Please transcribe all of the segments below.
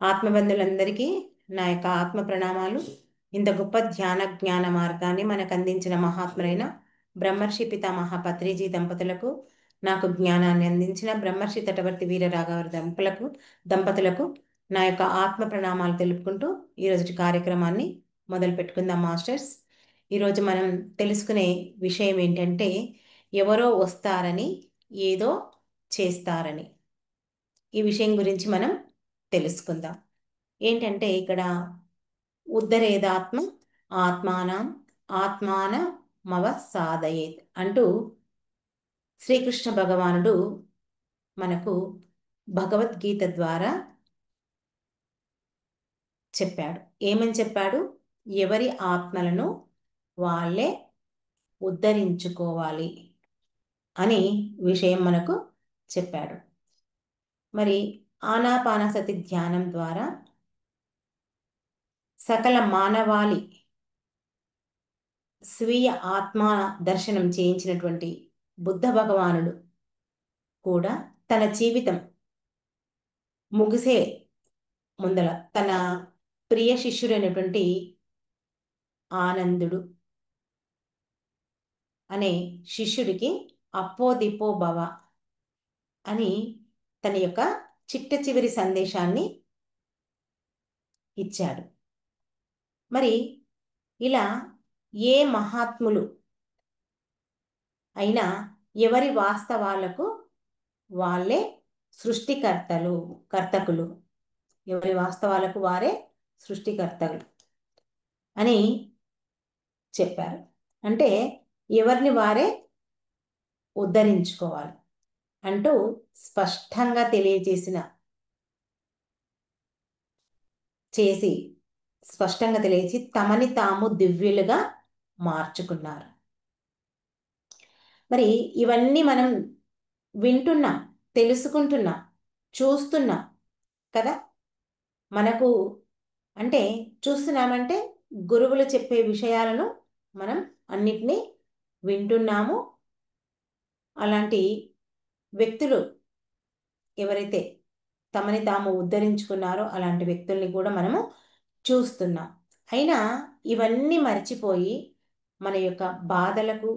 ఆత్మబంధులందరికీ నా యొక్క ఆత్మ ప్రణామాలు. ఇంత గొప్ప ధ్యాన జ్ఞాన మార్గాన్ని మనకు అందించిన మహాత్ములైన బ్రహ్మర్షి పితామహ పత్రిజీ దంపతులకు, నాకు జ్ఞానాన్ని అందించిన బ్రహ్మర్షి తటవర్తి వీర రాఘవ దంపతులకు నా యొక్క ఆత్మ ప్రణామాలు తెలుపుకుంటూ ఈరోజు కార్యక్రమాన్ని మొదలు పెట్టుకుందాం మాస్టర్స్. ఈరోజు మనం తెలుసుకునే విషయం ఏంటంటే, ఎవరో వస్తారని, ఏదో చేస్తారని. ఈ విషయం గురించి మనం తెలుసుకుందాం. ఏంటంటే ఇక్కడ ఉద్ధరేదాత్మ ఆత్మానం ఆత్మానమవ సాధయేత్ అంటూ శ్రీకృష్ణ భగవానుడు మనకు భగవద్గీత ద్వారా చెప్పాడు. ఏమని చెప్పాడు? ఎవరి ఆత్మలను వాళ్ళే ఉద్ధరించుకోవాలి అని విషయం మనకు చెప్పాడు. మరి ఆనాపానసతి ధ్యానం ద్వారా సకల మానవాళి స్వీయ ఆత్మ దర్శనం చేయించినటువంటి బుద్ధ భగవానుడు కూడా తన జీవితం ముగిసే ముందల తన ప్రియ శిష్యుడైనటువంటి ఆనందుడు అనే శిష్యుడికి అప్పో దిప్పో భవ అని తన యొక్క చిట్ట చివరి సందేశాన్ని ఇచ్చాడు. మరి ఇలా ఏ మహాత్ములు అయినా ఎవరి వాస్తవాలకు వాళ్ళే కర్తకులు, ఎవరి వాస్తవాలకు వారే సృష్టికర్తలు అని చెప్పారు. అంటే ఎవరిని వారే ఉద్ధరించుకోవాలి అంటూ స్పష్టంగా తెలియచి తమని తాము దివ్యులుగా మార్చుకున్నారు. మరి ఇవన్నీ మనం వింటున్నాం, తెలుసుకుంటున్నాం, చూస్తున్నాం కదా. మనకు అంటే చూస్తున్నామంటే గురువులు చెప్పే విషయాలను మనం అన్నిటినీ వింటున్నాము. అలాంటి వ్యక్తులు ఎవరైతే తమని తాము ఉద్ధరించుకున్నారో అలాంటి వ్యక్తుల్ని కూడా మనము చూస్తున్నాం. అయినా ఇవన్నీ మర్చిపోయి మన యొక్క బాధలకు,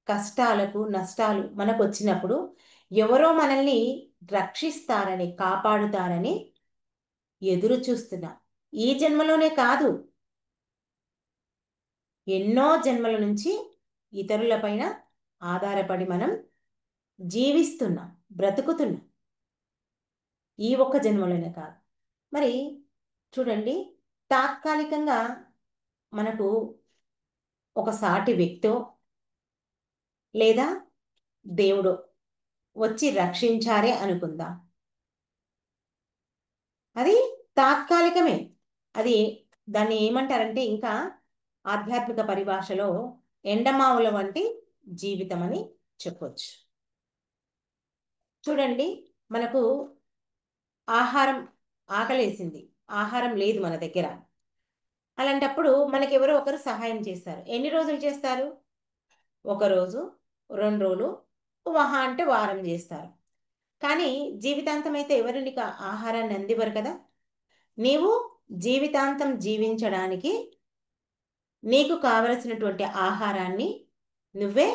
కష్టాలకు, నష్టాలు మనకు వచ్చినప్పుడు ఎవరో మనల్ని రక్షిస్తారని, కాపాడుతారని ఎదురు చూస్తున్నాం. ఈ జన్మలోనే కాదు, ఎన్నో జన్మల నుంచి ఇతరులపైన ఆధారపడి మనం జీవిస్తున్నాం, బ్రతుకుతున్నాం. ఈ ఒక్క జన్మలోనే కాదు. మరి చూడండి, తాత్కాలికంగా మనకు ఒక సాటి వ్యక్తో లేదా దేవుడో వచ్చి రక్షించారే అనుకుందాం. అది తాత్కాలికమే. అది దాన్ని ఏమంటారంటే ఇంకా ఆధ్యాత్మిక పరిభాషలో ఎండమావుల వంటి జీవితం అని చెప్పొచ్చు. చూడండి, మనకు ఆకలేసింది, ఆహారం లేదు మన దగ్గర. అలాంటప్పుడు మనకి ఎవరో ఒకరు సహాయం చేస్తారు. ఎన్ని రోజులు చేస్తారు? ఒక రోజు, 2 రోజులు, మహా అంటే వారం చేస్తారు. కానీ జీవితాంతం అయితే ఎవరు నీకు ఆహారాన్ని అందివ్వరు కదా. నీవు జీవితాంతం జీవించడానికి నీకు కావలసినటువంటి ఆహారాన్ని నువ్వే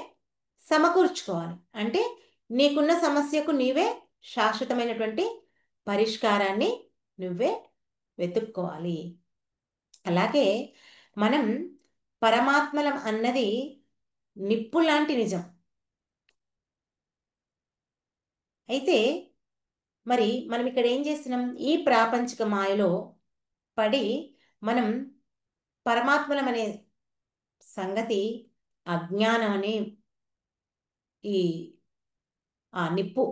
సమకూర్చుకోవాలి. అంటే నీకున్న సమస్యకు నీవే శాశ్వతమైనటువంటి పరిష్కారాన్ని నువ్వే వెతుక్కోవాలి. అలాగే మనం పరమాత్మలం అన్నది నిప్పు లాంటి నిజం. అయితే మరి మనం ఇక్కడ ఏం చేస్తున్నాం? ఈ ప్రాపంచిక మాయలో పడి మనం పరమాత్మలం అనే సంగతి అజ్ఞానం అనే ఈ నిప్పు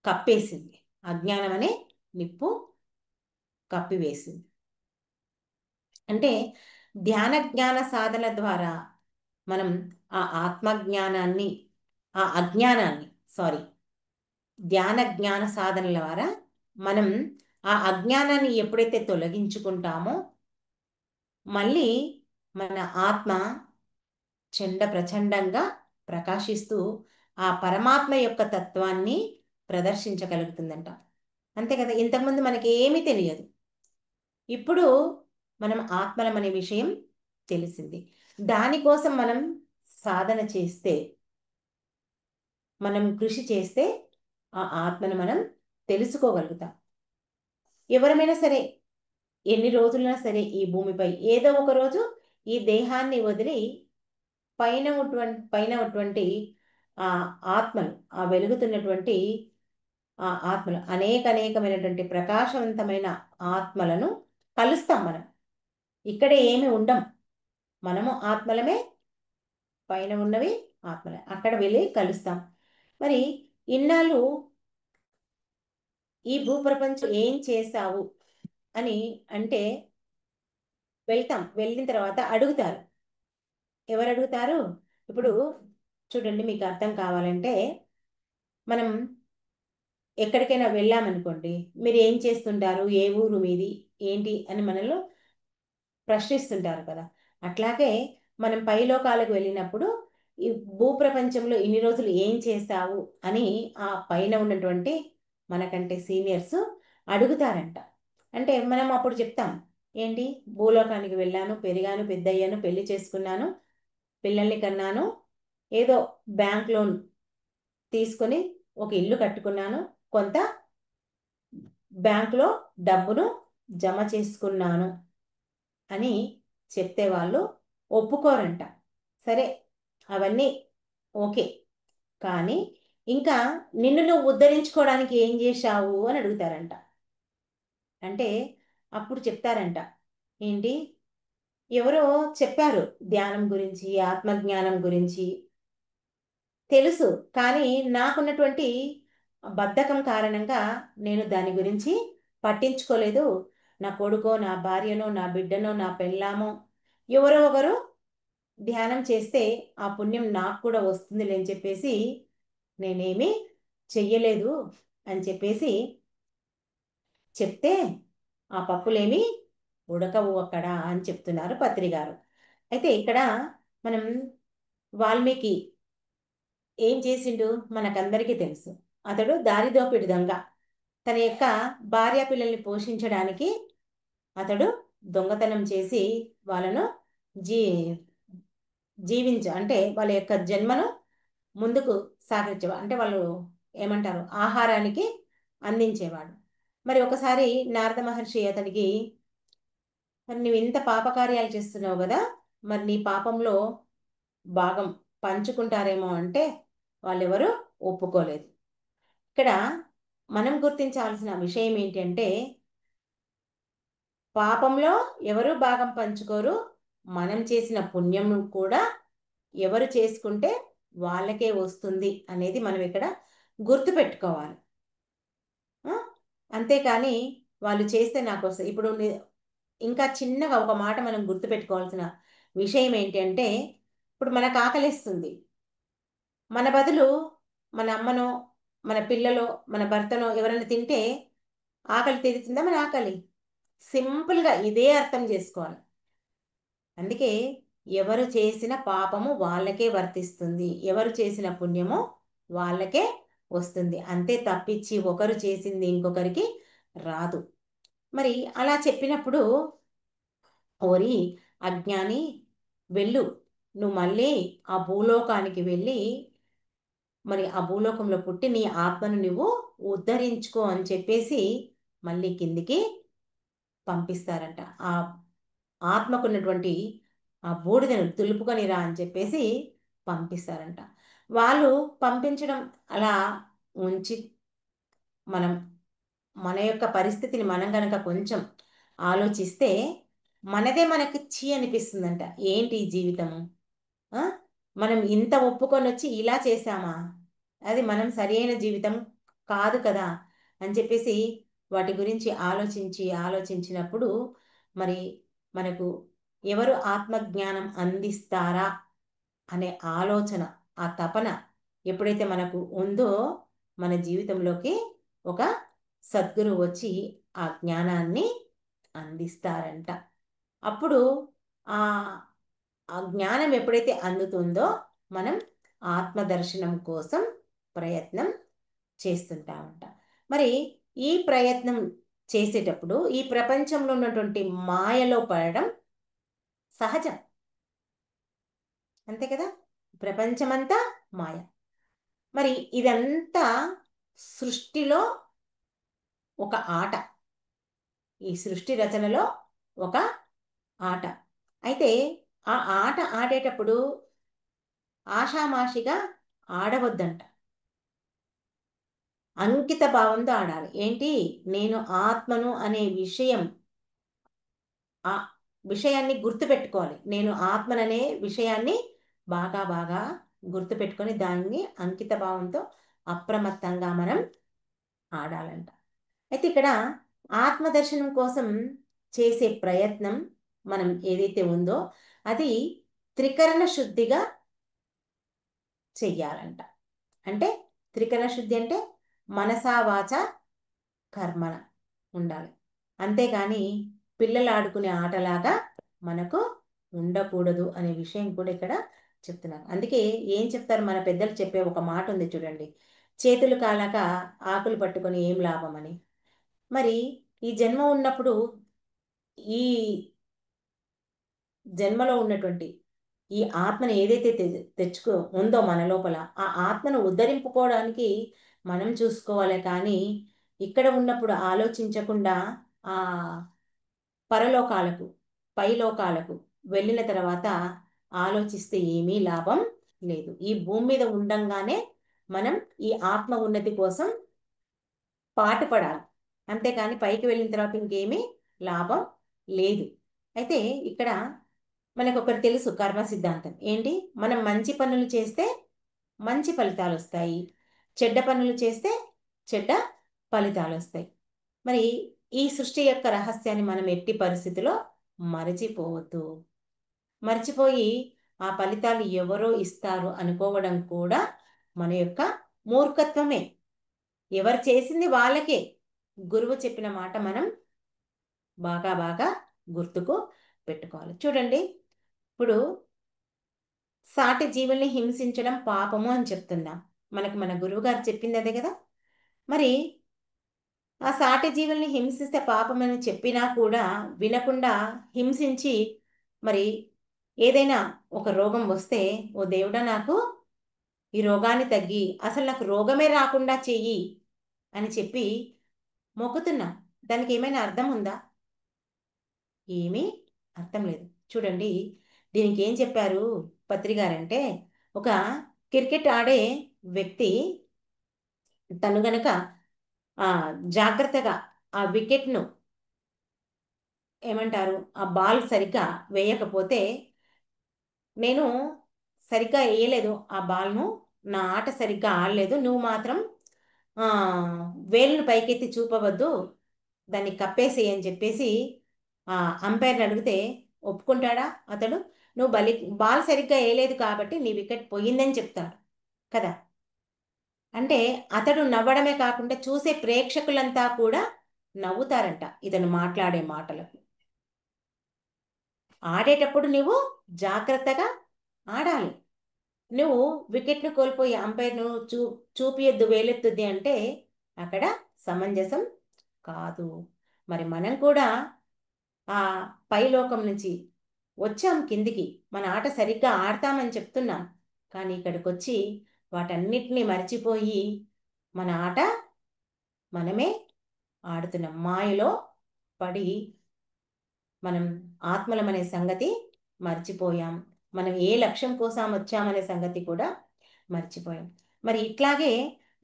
కప్పేసింది. అజ్ఞానం అనే నిప్పు కప్పివేసింది. అంటే ధ్యాన జ్ఞాన సాధన ద్వారా మనం ఆ ఆత్మజ్ఞానాన్ని, ఆ అజ్ఞానాన్ని ధ్యాన జ్ఞాన సాధనల ద్వారా మనం ఆ అజ్ఞానాన్ని ఎప్పుడైతే తొలగించుకుంటామో మళ్ళీ మన ఆత్మ ప్రచండంగా ప్రకాశిస్తూ ఆ పరమాత్మ యొక్క తత్వాన్ని ప్రదర్శించగలుగుతుందంట. అంతే కదా. ఇంతకుముందు మనకి ఏమీ తెలియదు. ఇప్పుడు మనం ఆత్మలం అనే విషయం తెలిసింది. దానికోసం మనం సాధన చేస్తే, మనం కృషి చేస్తే ఆ ఆత్మను మనం తెలుసుకోగలుగుతాం. ఎవరమైనా సరే, ఎన్ని రోజులైనా సరే ఈ భూమిపై ఏదో ఒక రోజు ఈ దేహాన్ని వదిలి పైన ఉన్నటువంటి ఆ ఆత్మలు, ఆ వెలుగుతున్నటువంటి ఆ ఆత్మలు, అనేకమైనటువంటి ప్రకాశవంతమైన ఆత్మలను కలుస్తాం మనం. ఇక్కడే ఏమి ఉండం, మనము ఆత్మలమే, పైన ఉన్నవి ఆత్మలే, అక్కడ వెళ్ళి కలుస్తాం. మరి ఇన్నాళ్ళు ఈ భూప్రపంచం ఏం చేశావు అని అంటే వెళ్తాం. వెళ్ళిన తర్వాత అడుగుతారు. ఎవరు అడుగుతారు? ఇప్పుడు చూడండి, మీకు అర్థం కావాలంటే, మనం ఎక్కడికైనా వెళ్ళామనుకోండి, మీరు ఏం చేస్తుంటారు, ఏ ఊరు మీది, ఏంటి అని మనలో ప్రశ్నిస్తుంటారు కదా. అట్లాగే మనం పైలోకాలకు వెళ్ళినప్పుడు ఈ భూప్రపంచంలో ఇన్ని రోజులు ఏం చేశావు అని ఆ పైన ఉన్నటువంటి మనకంటే సీనియర్స్ అడుగుతారంట. అంటే మనం అప్పుడు చెప్తాం, ఏంటి, భూలోకానికి వెళ్ళాను, పెరిగాను, పెద్దయ్యాను, పెళ్లి చేసుకున్నాను, పిల్లల్ని కన్నాను, ఏదో బ్యాంక్ లోన్ తీసుకొని ఒక ఇల్లు కట్టుకున్నాను, కొంత బ్యాంకులో డబ్బును జమ చేసుకున్నాను అని చెప్తే వాళ్ళు ఒప్పుకోరంట. సరే, అవన్నీ ఓకే, కానీ ఇంకా నిన్ను నువ్వు ఉద్ధరించుకోవడానికి ఏం చేశావు అని అడుగుతారంట. అంటే అప్పుడు చెప్తారంట, ఏంటి, ఎవరో చెప్పారు ధ్యానం గురించి, ఆత్మజ్ఞానం గురించి తెలుసు, కానీ నాకున్నటువంటి బద్ధకం కారణంగా నేను దాని గురించి పట్టించుకోలేదు. నా కొడుకో, నా భార్యనో, నా బిడ్డనో, నా పెళ్ళామో ఎవరో ఒకరు ధ్యానం చేస్తే ఆ పుణ్యం నాకు కూడా వస్తుంది అని చెప్పేసి నేనేమి చెయ్యలేదు అని చెప్పేసి చెప్తే, ఆ పప్పులేమి ఉడకవు అక్కడ అని చెప్తున్నారు పత్రి గారు. అయితే ఇక్కడ మనం వాల్మీకి ఏం చేసిండు మనకందరికీ తెలుసు. అతడు దారిదోపిడి దొంగ. తన యొక్క భార్య పిల్లల్ని పోషించడానికి అతడు దొంగతనం చేసి వాళ్ళను జీ అంటే వాళ్ళ యొక్క జన్మను ముందుకు సాగించేవాడు. అంటే వాళ్ళు ఏమంటారు, ఆహారానికి అందించేవాడు. మరి ఒకసారి నారద మహర్షి అతనికి, మరి నువ్వు ఇంత పాపకార్యాలు చేస్తున్నావు కదా, మరి నీ పాపంలో భాగం పంచుకుంటారేమో అంటే వాళ్ళెవరు ఒప్పుకోలేదు. ఇక్కడ మనం గుర్తించాల్సిన విషయం ఏంటి అంటే, పాపంలో ఎవరు భాగం పంచుకోరు, మనం చేసిన పుణ్యం కూడా ఎవరు చేసుకుంటే వాళ్ళకే వస్తుంది అనేది మనం ఇక్కడ గుర్తుపెట్టుకోవాలి. ఆ? అంతేకాని వాళ్ళు చేస్తే నాకు వస్తుంది. ఇప్పుడు ఇంకా చిన్నగా ఒక మాట మనం గుర్తుపెట్టుకోవాల్సిన విషయం ఏంటి అంటే, ఇప్పుడు మనకు ఆకలిస్తుంది, మన బదులు మన అమ్మనో, మన పిల్లలో, మన భర్తనో ఎవరైనా తింటే ఆకలి తీరుతుందా మన ఆకలి? సింపుల్గా ఇదే అర్థం చేసుకోవాలి. అందుకే ఎవరు చేసిన పాపము వాళ్ళకే వర్తిస్తుంది, ఎవరు చేసిన పుణ్యము వాళ్ళకే వస్తుంది, అంతే తప్పించి ఒకరు చేసింది ఇంకొకరికి రాదు. మరి అలా చెప్పినప్పుడు, ఓరి అజ్ఞాని, వెళ్ళు, నువ్వు మళ్ళీ ఆ భూలోకానికి వెళ్ళి మరి ఆ భూలోకంలో పుట్టి నీ ఆత్మను నువ్వు ఉద్ధరించుకో అని చెప్పేసి మళ్ళీ కిందికి పంపిస్తారంట. ఆ ఆత్మకున్నటువంటి ఆ బూడిదను తులుపుకొని రా అని చెప్పేసి పంపిస్తారంట. వాళ్ళు పంపించడం అలా ఉంచి, మనం మన యొక్క పరిస్థితిని మనం గనక కొంచెం ఆలోచిస్తే మనదే మనకి చీ అనిపిస్తుందంట. ఏంటి ఈ జీవితము, ఆ? మనం ఇంత ఒప్పుకొని వచ్చి ఇలా చేశామా, అది మనం సరైన జీవితం కాదు కదా అని చెప్పేసి వాటి గురించి ఆలోచించినప్పుడు మరి మనకు ఎవరు ఆత్మజ్ఞానం అందిస్తారా అనే ఆలోచన, ఆ తపన ఎప్పుడైతే మనకు ఉందో, మన జీవితంలోకి ఒక సద్గురు వచ్చి ఆ జ్ఞానాన్ని అందిస్తారంట. అప్పుడు ఆ ఆ జ్ఞానం ఎప్పుడైతే అందుతుందో మనం ఆత్మదర్శనం కోసం ప్రయత్నం చేస్తుంటామంట. మరి ఈ ప్రయత్నం చేసేటప్పుడు ఈ ప్రపంచంలో ఉన్నటువంటి మాయలో పడడం సహజం. అంతే కదా? ప్రపంచమంతా మాయ. మరి ఇదంతా సృష్టిలో ఒక ఆట. ఈ సృష్టి రచనలో ఒక ఆట. అయితే ఆ ఆట ఆడేటప్పుడు ఆషామాషిగా ఆడవద్దంట. అంకిత భావంతో ఆడాలి. ఏంటి? నేను ఆత్మను అనే విషయం, ఆ విషయాన్ని గుర్తుపెట్టుకోవాలి. నేను ఆత్మననే విషయాన్ని బాగా బాగా గుర్తుపెట్టుకొని దాన్ని అంకిత భావంతో అప్రమత్తంగా మనం ఆడాలంట. అయితే ఇక్కడ ఆత్మదర్శనం కోసం చేసే ప్రయత్నం మనం ఏదైతే ఉందో అది త్రికరణ శుద్ధిగా చెయ్యాలంట. అంటే త్రికరణ శుద్ధి అంటే మనసా వాచ కర్మణ ఉండాలి. అంతేగాని పిల్లలు ఆడుకునే ఆటలాగా మనకు ఉండకూడదు అనే విషయం కూడా ఇక్కడ చెప్తున్నారు. అందుకే ఏం చెప్తారు మన పెద్దలు చెప్పే ఒక మాట ఉంది చూడండి, చేతులు కాలాక ఆకులు పట్టుకొని ఏం లాభం అని. మరి ఈ జన్మ ఉన్నప్పుడు ఈ జన్మలో ఉన్నటువంటి ఈ ఆత్మను ఏదైతే తెచ్చుకో ఉందో మన లోపల, ఆ ఆత్మను ఉద్ధరింపుకోవడానికి మనం చూసుకోవాలి. కానీ ఇక్కడ ఉన్నప్పుడు ఆలోచించకుండా ఆ పరలోకాలకు, పైలోకాలకు వెళ్ళిన తర్వాత ఆలోచిస్తే ఏమీ లాభం లేదు. ఈ భూమి మీద ఉండంగానే మనం ఈ ఆత్మ ఉన్నతి కోసం పాటుపడాలి. అంతేకాని పైకి వెళ్ళిన తర్వాత ఇంకేమీ లాభం లేదు. అయితే ఇక్కడ మనకు ఒకటి తెలుసు, కర్మ సిద్ధాంతం ఏంటి? మనం మంచి పనులు చేస్తే మంచి ఫలితాలు వస్తాయి, చెడ్డ పనులు చేస్తే చెడ్డ ఫలితాలు వస్తాయి. మరి ఈ సృష్టి యొక్క రహస్యాన్ని మనం ఎట్టి పరిస్థితిలో మరచిపోవద్దు. మర్చిపోయి ఆ ఫలితాలు ఎవరో ఇస్తారు అనుకోవడం కూడా మన యొక్క మూర్ఖత్వమే. ఎవరు చేసింది వాళ్ళకే. గురువు చెప్పిన మాట మనం బాగా బాగా గుర్తుకు పెట్టుకోవాలి. చూడండి, ఇప్పుడు సాటి జీవుల్ని హింసించడం పాపము అని చెప్తున్నాం. మనకు మన గురువు గారు చెప్పింది అదే కదా. మరి ఆ సాటి జీవుల్ని హింసిస్తే పాపమని చెప్పినా కూడా వినకుండా హింసించి మరి ఏదైనా ఒక రోగం వస్తే, ఓ దేవుడా నాకు ఈ రోగాన్ని తగ్గి అసలు నాకు రోగమే రాకుండా చెయ్యి అని చెప్పి మొక్కుతున్నాం. దానికి ఏమైనా అర్థం ఉందా? ఏమీ అర్థం లేదు. చూడండి, దీనికి ఏం చెప్పారు పత్రి గారంటే, ఒక క్రికెట్ ఆడే వ్యక్తి తను గనక ఆ జాగ్రత్తగా ఆ వికెట్ను ఏమంటారు, ఆ బాల్ సరిగ్గా వేయకపోతే, నేను సరిగ్గా వేయలేదు ఆ బాల్ను, నా ఆట సరిగ్గా ఆడలేదు, నువ్వు మాత్రం ఆ, వేలును పైకెత్తి చూపవద్దు, దాన్ని కప్పేసేయి అని చెప్పేసి ఆ అంపైర్ని అడిగితే ఒప్పుకుంటాడా అతడు? నువ్వు బాల్ సరిగ్గా వేయలేదు కాబట్టి నీ వికెట్ పోయిందని చెప్తాడు కదా. అంటే అతడు నవ్వడమే కాకుండా చూసే ప్రేక్షకులంతా కూడా నవ్వుతారంట ఇతను మాట్లాడే మాటలకు. ఆడేటప్పుడు నువ్వు జాగ్రత్తగా ఆడాలి. నువ్వు వికెట్ను కోల్పోయి అంపైర్ను చూపియొద్దు, వేలెత్తుద్ది అంటే అక్కడ సమంజసం కాదు. మరి మనం కూడా ఆ పైలోకం నుంచి వచ్చాం కిందికి, మన ఆట సరిగ్గా ఆడతామని చెప్తున్నాం. కానీ ఇక్కడికి వచ్చి వాటన్నిటినీ మర్చిపోయి మన ఆట మనమే ఆడుతున్నాం. మాయలో పడి మనం ఆత్మలమనే సంగతి మర్చిపోయాం. మనం ఏ లక్ష్యం కోసం వచ్చామనే సంగతి కూడా మర్చిపోయాం. మరి ఇట్లాగే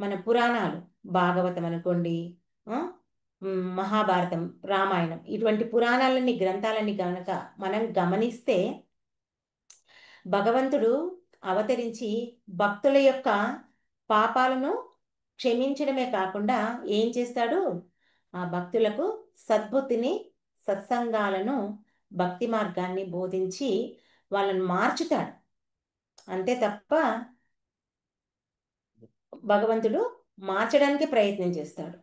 మన పురాణాలు, భాగవతం అనుకోండి, ఆ, మహాభారతం, రామాయణం, ఇటువంటి పురాణాలని, గ్రంథాలని గనక మనం గమనిస్తే భగవంతుడు అవతరించి భక్తుల యొక్క పాపాలను క్షమించడమే కాకుండా ఏం చేస్తాడు? ఆ భక్తులకు సద్బుద్ధిని, సత్సంగాలను, భక్తి మార్గాన్ని బోధించి వాళ్ళని మార్చుతాడు. అంతే తప్ప భగవంతుడు మార్చడానికి ప్రయత్నం చేస్తాడు.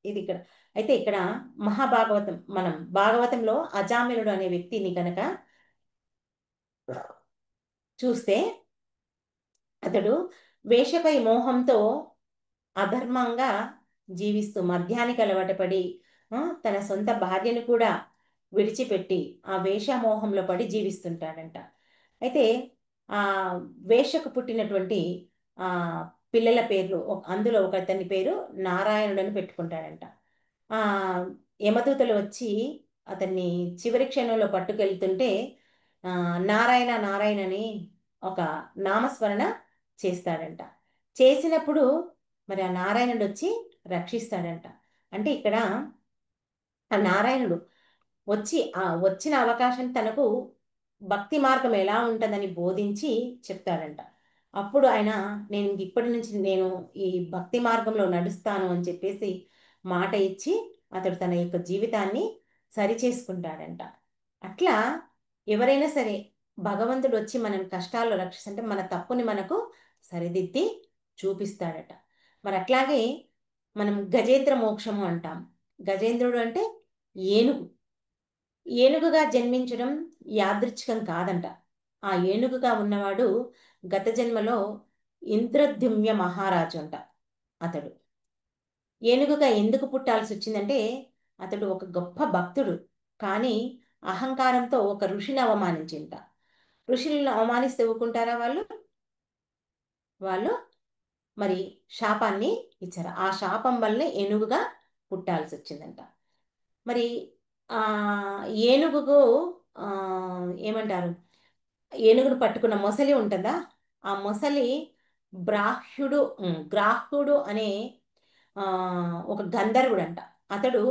ఇది ఇక్కడ. అయితే ఇక్కడ మహాభాగవతం, మనం భాగవతంలో అజామిలుడు అనే వ్యక్తిని కనుక చూస్తే, అతడు వేషపై మోహంతో అధర్మంగా జీవిస్తూ మద్యానికి అలవాటు పడి తన సొంత భార్యను కూడా విడిచిపెట్టి ఆ వేషమోహంలో పడి జీవిస్తుంటాడంట. అయితే ఆ వేషకు పుట్టినటువంటి ఆ పిల్లల పేర్లు అందులో ఒకతని పేరు నారాయణుడు అని పెట్టుకుంటాడంట. ఆ యమదూతలు వచ్చి అతన్ని చివరి క్షణంలో పట్టుకెళ్తుంటే ఆ నారాయణ నారాయణ అని ఒక నామస్మరణ చేస్తాడంట. చేసినప్పుడు మరి ఆ నారాయణుడు వచ్చి రక్షిస్తాడంట. అంటే ఇక్కడ ఆ నారాయణుడు వచ్చి ఆ వచ్చిన అవకాశం తనకు భక్తి మార్గం ఎలా ఉంటుందని బోధించి చెప్తాడంట. అప్పుడు ఆయన నేను ఇప్పటి నుంచి నేను ఈ భక్తి మార్గంలో నడుస్తాను అని చెప్పేసి మాట ఇచ్చి అతడు తన యొక్క జీవితాన్ని సరిచేసుకుంటాడంట. అట్లా ఎవరైనా సరే భగవంతుడు వచ్చి మనం కష్టాల్లో రక్షిస్తుంటే మన తప్పుని మనకు సరిదిద్ది చూపిస్తాడట. మరి అట్లాగే మనం గజేంద్ర మోక్షము అంటాం. గజేంద్రుడు అంటే ఏనుగు. ఏనుగుగా జన్మించడం యాదృచ్ఛికం కాదంట. ఆ ఏనుగుగా ఉన్నవాడు గత జన్మలో ఇంద్రద్యుమ్య మహారాజు అంట. అతడు ఏనుగుగా ఎందుకు పుట్టాల్సి వచ్చిందంటే అతడు ఒక గొప్ప భక్తుడు. కానీ అహంకారంతో ఒక ఋషిని అవమానించింట. ఋషులను అవమానిస్తే ఊరుకుంటారా వాళ్ళు? వాళ్ళు మరి శాపాన్ని ఇచ్చారు. ఆ శాపం వల్లే ఏనుగుగా పుట్టాల్సి వచ్చిందంట. మరి ఆ ఏనుగుకు ఆ ఏమంటారు, ఏనుగును పట్టుకున్న మొసలి ఉంటుందా, ఆ మొసలి గ్రాహ్యుడు అనే ఆ ఒక గంధర్వుడు అంట. అతడు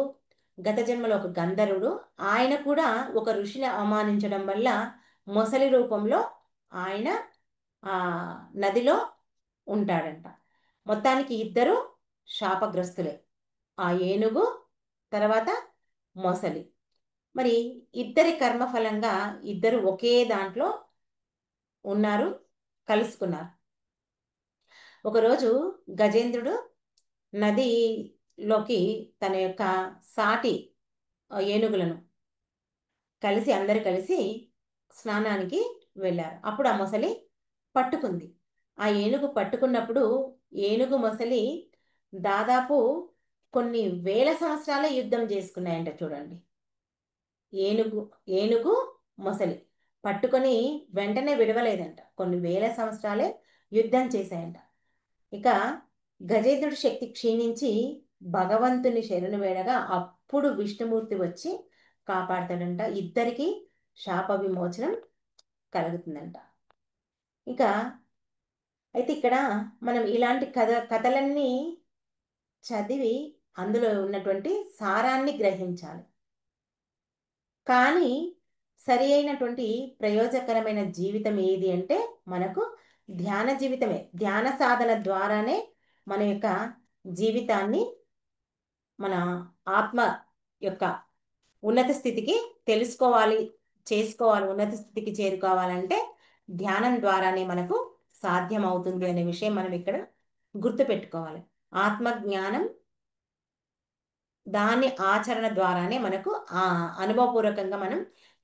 గత జన్మలో ఒక గంధర్వుడు. ఆయన కూడా ఒక ఋషిని అవమానించడం వల్ల మొసలి రూపంలో ఆయన ఆ నదిలో ఉంటాడంట. మొత్తానికి ఇద్దరు శాపగ్రస్తులే, ఆ ఏనుగు తర్వాత మొసలి. మరి ఇద్దరి కర్మఫలంగా ఇద్దరు ఒకే దాంట్లో ఉన్నారు, కలుసుకున్నారు. ఒకరోజు గజేంద్రుడు నదిలోకి తన యొక్క సాటి ఏనుగులను అందరు కలిసి స్నానానికి వెళ్ళారు. అప్పుడు ఆ మొసలి పట్టుకుంది. ఆ ఏనుగు పట్టుకున్నప్పుడు ఏనుగు మొసలి దాదాపు కొన్ని వేల సంవత్సరాల యుద్ధం చేసుకున్నాయంట. చూడండి, ఏనుగు ఏనుగు మొసలి పట్టుకొని వెంటనే విడవలేదంట. కొన్ని వేల సంవత్సరాలే యుద్ధం చేశాయంట. ఇక గజేంద్రుడి శక్తి క్షీణించి భగవంతుని శరణు వేడగా అప్పుడు విష్ణుమూర్తి వచ్చి కాపాడతాడంట. ఇద్దరికి శాప విమోచనం కలుగుతుందంట. ఇక అయితే ఇక్కడ మనం ఇలాంటి కథలన్నీ చదివి అందులో ఉన్నటువంటి సారాన్ని గ్రహించాలి. కానీ సరి అయినటువంటి ప్రయోజకరమైన జీవితం ఏది అంటే మనకు ధ్యాన జీవితమే. ధ్యాన సాధన ద్వారానే మన యొక్క జీవితాన్ని, మన ఆత్మ యొక్క ఉన్నత స్థితికి తెలుసుకోవాలి, చేసుకోవాలి. ఉన్నత స్థితికి చేరుకోవాలంటే ధ్యానం ద్వారానే మనకు సాధ్యం అవుతుంది అనే విషయం మనం ఇక్కడ గుర్తుపెట్టుకోవాలి. ఆత్మ జ్ఞానం దాని ఆచరణ ద్వారానే మనకు ఆ అనుభవపూర్వకంగా మనం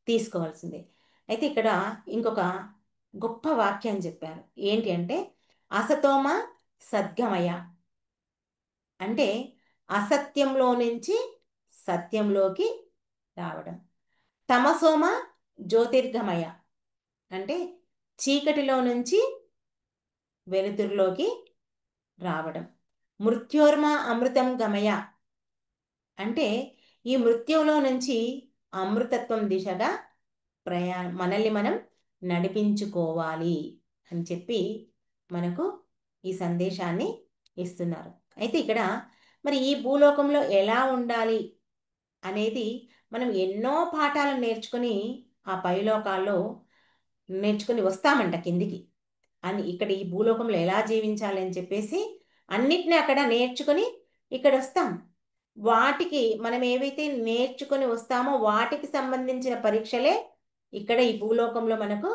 తీసుకోవాల్సిందే. అయితే ఇక్కడ ఇంకొక గొప్ప వాక్యం చెప్పారు. ఏంటి అంటే అసతోమ సద్గమయ, అంటే అసత్యంలో నుంచి సత్యంలోకి రావడం. తమసోమ జ్యోతిర్గమయ, అంటే చీకటిలో నుంచి వెలుతురులోకి రావడం. మృత్యోర్మ అమృతం గమయ, అంటే ఈ మృత్యువులో నుంచి అమృతత్వం దిశగా మనల్ని మనం నడిపించుకోవాలి అని చెప్పి మనకు ఈ సందేశాన్ని ఇస్తున్నారు. అయితే ఇక్కడ మరి ఈ భూలోకంలో ఎలా ఉండాలి అనేది మనం ఎన్నో పాఠాలను నేర్చుకుని ఆ పైలోకాల్లో నేర్చుకుని వస్తామంట కిందికి. అని ఇక్కడ ఈ భూలోకంలో ఎలా జీవించాలి అని చెప్పేసి అన్నిటినీ అక్కడ నేర్చుకొని ఇక్కడ వస్తాం. వాటికి మనం ఏవైతే నేర్చుకొని వస్తామో వాటికి సంబంధించిన పరీక్షలే ఇక్కడ ఈ భూలోకంలో మనకు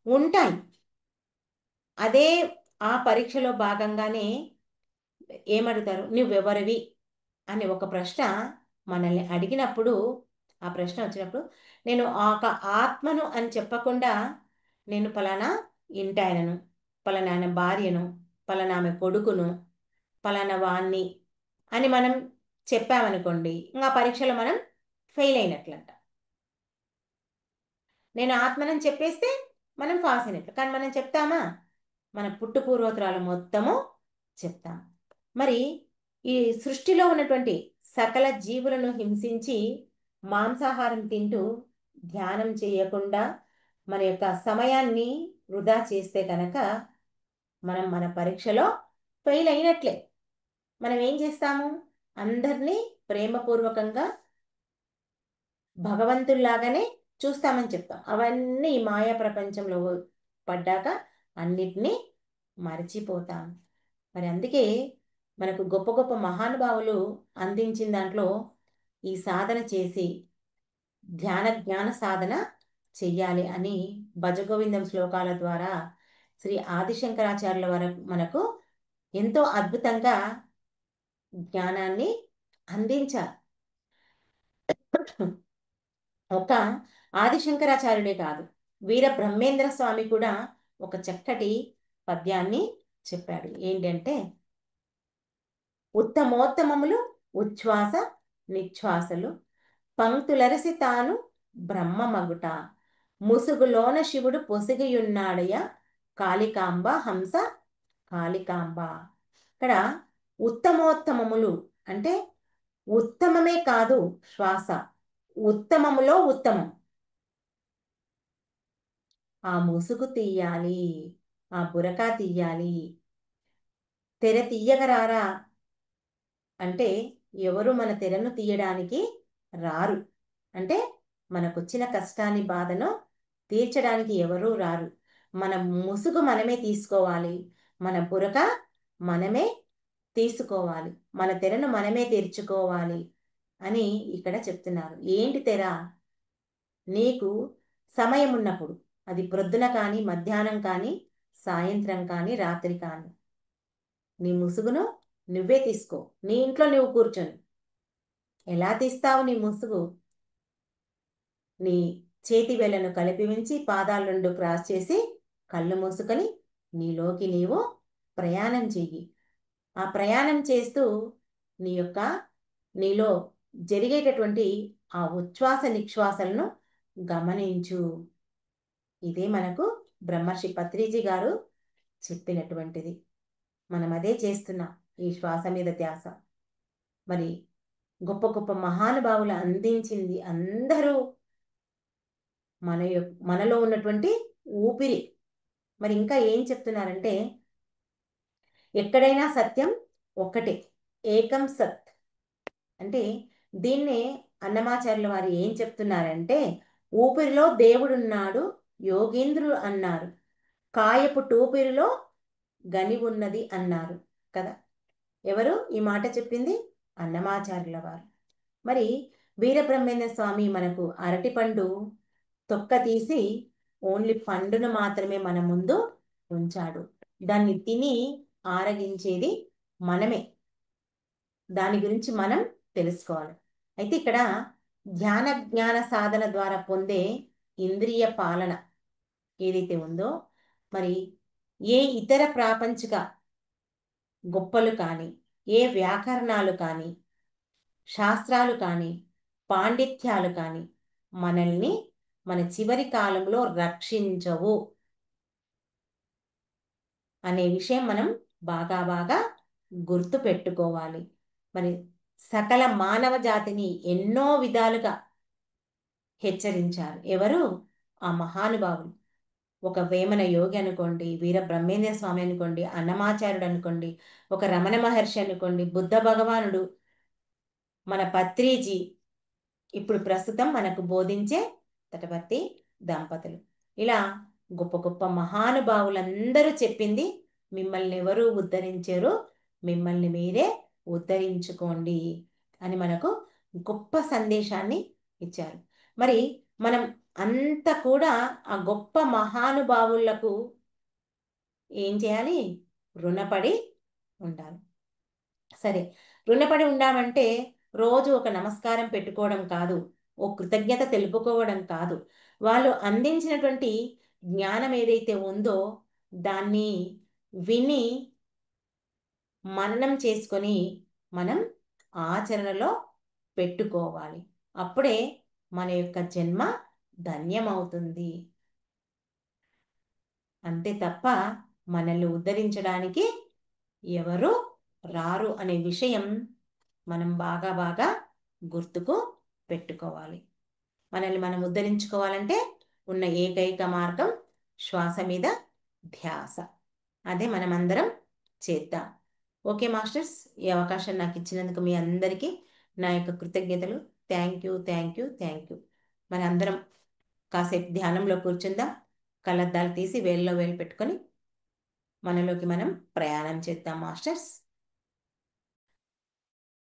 ఉంటాయి. అదే ఆ పరీక్షలో భాగంగానే ఏమడుగుతారు, నువ్వెవరివి అని ఒక ప్రశ్న మనల్ని అడిగినప్పుడు, ఆ ప్రశ్న వచ్చినప్పుడు నేను ఒక ఆత్మను అని చెప్పకుండా నేను పలానా ఇంటాయనను, పలానా భార్యను, పలానా ఆమె కొడుకును, పలానా వాణ్ణి అని మనం చెప్పామనుకోండి, ఇంకా పరీక్షలో మనం ఫెయిల్ అయినట్లంట. నేను ఆత్మనని చెప్పేస్తే మనం పాస్ అయినట్లు. కానీ మనం చెప్తామా? మన పుట్టు పూర్వోత్తరాలు మొత్తము చెప్తాం. మరి ఈ సృష్టిలో ఉన్నటువంటి సకల జీవులను హింసించి మాంసాహారం తింటూ ధ్యానం చేయకుండా మన యొక్క సమయాన్ని వృధా చేస్తే కనుక మనం మన పరీక్షలో ఫెయిల్ అయినట్లే. మనం ఏం చేస్తాము? అందరినీ ప్రేమపూర్వకంగా భగవంతుల్లాగానే చూస్తామని చెప్తాం. అవన్నీ ఈ మాయా ప్రపంచంలో పడ్డాక అన్నిటినీ మరిచిపోతాం. మరి అందుకే మనకు గొప్ప గొప్ప మహానుభావులు అందించిన దాంట్లో ఈ సాధన చేసి ధ్యాన జ్ఞాన సాధన చెయ్యాలి అని భజగోవిందం శ్లోకాల ద్వారా శ్రీ ఆదిశంకరాచార్యుల వరకు మనకు ఎంతో అద్భుతంగా జ్ఞానాన్ని అందించారు. ఒక ఆదిశంకరాచార్యుడే కాదు, వీర బ్రహ్మేంద్ర స్వామి కూడా ఒక చక్కటి పద్యాన్ని చెప్పాడు. ఏంటంటే, ఉత్తమోత్తమములు ఉచ్ఛ్వాస నిశ్వాసలు పంక్తులరసి తాను బ్రహ్మమగుట ముసుగులోన శివుడు పొసిగియున్నాడయ కాళికాంబ హంస కాళికాంబ. ఇక్కడ ఉత్తమోత్తమములు అంటే ఉత్తమమే కాదు, శ్వాస ఉత్తమములో ఉత్తమం. ఆ ముసుగు తీయాలి, ఆ బురకా తీయాలి. తెర తీయగరారా అంటే ఎవరు మన తెరను తీయడానికి రారు. అంటే మనకొచ్చిన కష్టాన్ని బాధను తీర్చడానికి ఎవరూ రారు. మన ముసుగు మనమే తీసుకోవాలి, మన బురక మనమే తీసుకోవాలి, మన తెరను మనమే తెరుచుకోవాలి అని ఇక్కడ చెప్తున్నారు. ఏంటి తెర? నీకు సమయం ఉన్నప్పుడు, అది ప్రొద్దున కానీ, మధ్యాహ్నం కానీ, సాయంత్రం కానీ, రాత్రి కానీ, నీ ముసుగును నువ్వే తీసుకో. నీ ఇంట్లో నువ్వు కూర్చొని ఎలా తీస్తావు నీ ముసుగు? నీ చేతి వేళ్లను కలిపి ఉంచి పాదాలు రెండు క్రాస్ చేసి కళ్ళు మూసుకొని నీలోకి నీవు ప్రయాణం చెయ్యి. ఆ ప్రయాణం చేస్తూ నీ యొక్క నీలో జరిగేటటువంటి ఆ ఉచ్ఛ్వాస నిశ్వాసలను గమనించు. ఇదే మనకు బ్రహ్మర్షి పత్రిజీ గారు చెప్పినటువంటిది. మనం అదే చేస్తున్నాం, ఈ శ్వాస మీద ధ్యాస. మరి గొప్ప గొప్ప మహానుభావులు అందించింది అందరూ మనలో ఉన్నటువంటి ఊపిరి. మరి ఇంకా ఏం చెప్తున్నారంటే, ఎక్కడైనా సత్యం ఒక్కటే, ఏకం సత్. అంటే దీన్నే అన్నమాచార్యుల వారు ఏం చెప్తున్నారంటే, ఊపిరిలో దేవుడున్నాడు యోగేంద్రుడు అన్నారు, కాయపు టూపిరిలో గని ఉన్నది అన్నారు కదా. ఎవరు ఈ మాట చెప్పింది? అన్నమాచార్యుల వారు. మరి వీరబ్రహ్మేంద్ర స్వామి మనకు అరటిపండు తొక్క తీసి ఓన్లీ పండును మాత్రమే మన ముందు ఉంచాడు. దాన్ని తిని ఆరగించేది మనమే. దాని గురించి మనం తెలుసుకోవాలి. అయితే ఇక్కడ ధ్యాన జ్ఞాన సాధన ద్వారా పొందే ఇంద్రియ పాలన ఏదైతే ఉందో, మరి ఏ ఇతర ప్రాపంచిక గొప్పలు కానీ, ఏ వ్యాకరణాలు కానీ, శాస్త్రాలు కానీ, పాండిత్యాలు కానీ మనల్ని మన చివరి కాలంలో రక్షించవు అనే విషయం మనం బాగా బాగా గుర్తు పెట్టుకోవాలి. మరి సకల మానవ జాతిని ఎన్నో విధాలుగా హెచ్చరించారు. ఎవరు? ఆ మహానుభావులు. ఒక వేమన యోగి అనుకోండి, వీర బ్రహ్మేంద్ర స్వామి అనుకోండి, అన్నమాచార్యుడు అనుకోండి, ఒక రమణ మహర్షి అనుకోండి, బుద్ధ భగవానుడు, మన పత్రిజీ, ఇప్పుడు ప్రస్తుతం మనకు బోధించే తటవర్తి దంపతులు. ఇలా గొప్ప గొప్ప మహానుభావులందరూ చెప్పింది, మిమ్మల్ని ఎవరు ఉద్ధరించారు, మిమ్మల్ని మీరే ఉద్ధరించుకోండి అని మనకు గొప్ప సందేశాన్ని ఇచ్చారు. మరి మనం అంతా కూడా ఆ గొప్ప మహానుభావులకు ఏం చేయాలి? రుణపడి ఉండాలి. సరే, రుణపడి ఉండామంటే రోజు ఒక నమస్కారం పెట్టుకోవడం కాదు, ఓ కృతజ్ఞత తెలుపుకోవడం కాదు. వాళ్ళు అందించినటువంటి జ్ఞానం ఏదైతే ఉందో దాన్ని విని మననం చేసుకొని మనం ఆచరణలో పెట్టుకోవాలి. అప్పుడే మన యొక్క జన్మ ధన్యమవుతుంది. అంతే తప్ప మనల్ని ఉద్ధరించడానికి ఎవరు రారు అనే విషయం మనం బాగా బాగా గుర్తుకు పెట్టుకోవాలి. మనల్ని మనం ఉద్ధరించుకోవాలంటే ఉన్న ఏకైక మార్గం శ్వాస మీద ధ్యాస. అదే మనమందరం చేద్దాం. ఓకే మాస్టర్స్, ఈ అవకాశం నాకు ఇచ్చినందుకు మీ అందరికీ నా యొక్క కృతజ్ఞతలు. Thank you, thank you, thank you. మన అందరం కాసేపు ధ్యానంలో కూర్చుందాం. కళ్ళద్దాలు తీసి వేల్లో వేలు పెట్టుకొని మనలోకి మనం ప్రయాణం చేద్దాం మాస్టర్స్.